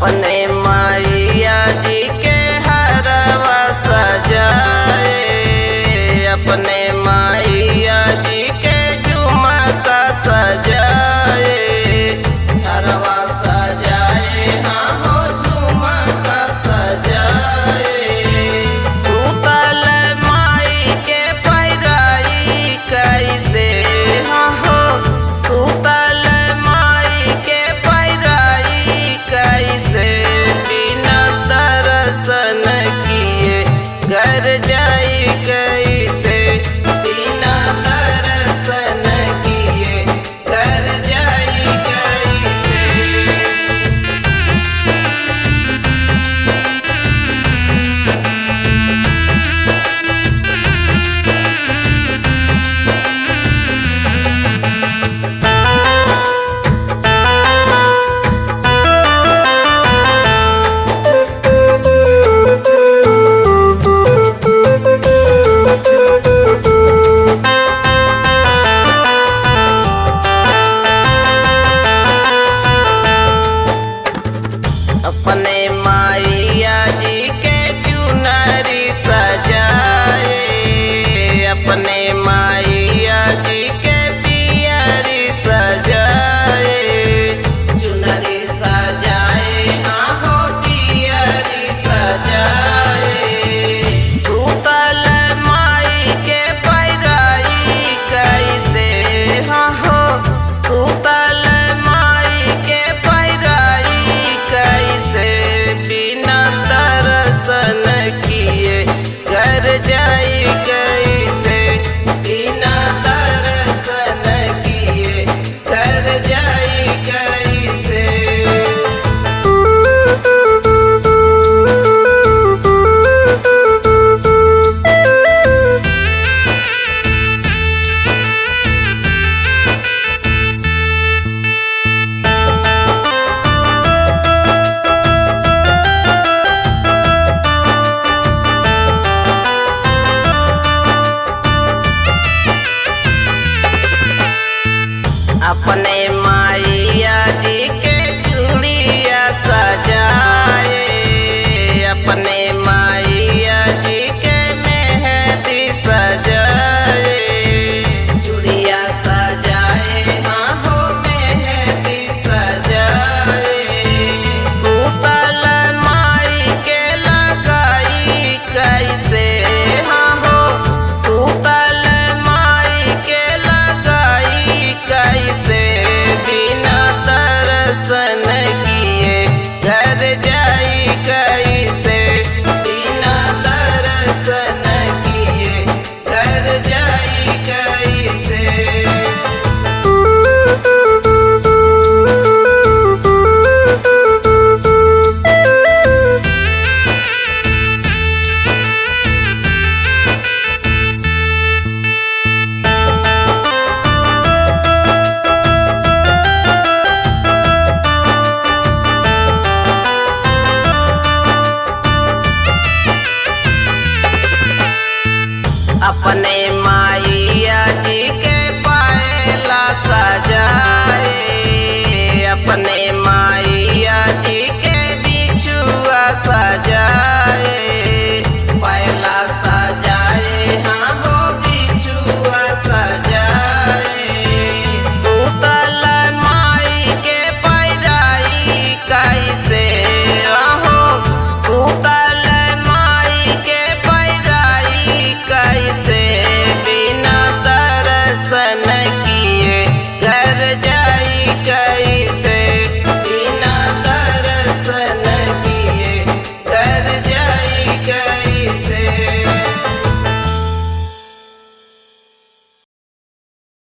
अपने मैया जी के हरवा सजाए, अपने मैया जी के झुमका सजाए, हरवा सजाए हाँ हो झुमका सजाए। सुतल माई के पैराई कैसे हाँ हो, सुतल माई के पैराई कैसे, बिना दर्शन किए घर जाई कैसे, बिना दर्शन किए घर जाई कैसे। अपने मैया जी के चुनरी सजाए, अपने मैया जी के पियरी सजाए, चुनरी सजाए हाँ हो पियरी सजाए। सुतल माई के पैराई कैसे हाँ हो, सुतल माई के पैराई कैसे, बिना दर्शन किए घर जाई कैसे, बिना दर्शन किए घर जाई कैसे। अपने मैया जी के चूड़िया सजाए, अपने मैया जी के मेहंदी सजाए, चूड़िया सजाए हाँ हो मेहंदी सजाए। सुतल माई के लगाई कैसे हाँ हो, सुतल माई के लगाई कैसे, बिना दर्शन किए घर जाई कैसे, बिना दर्शन किए घर जाई कैसे। अपने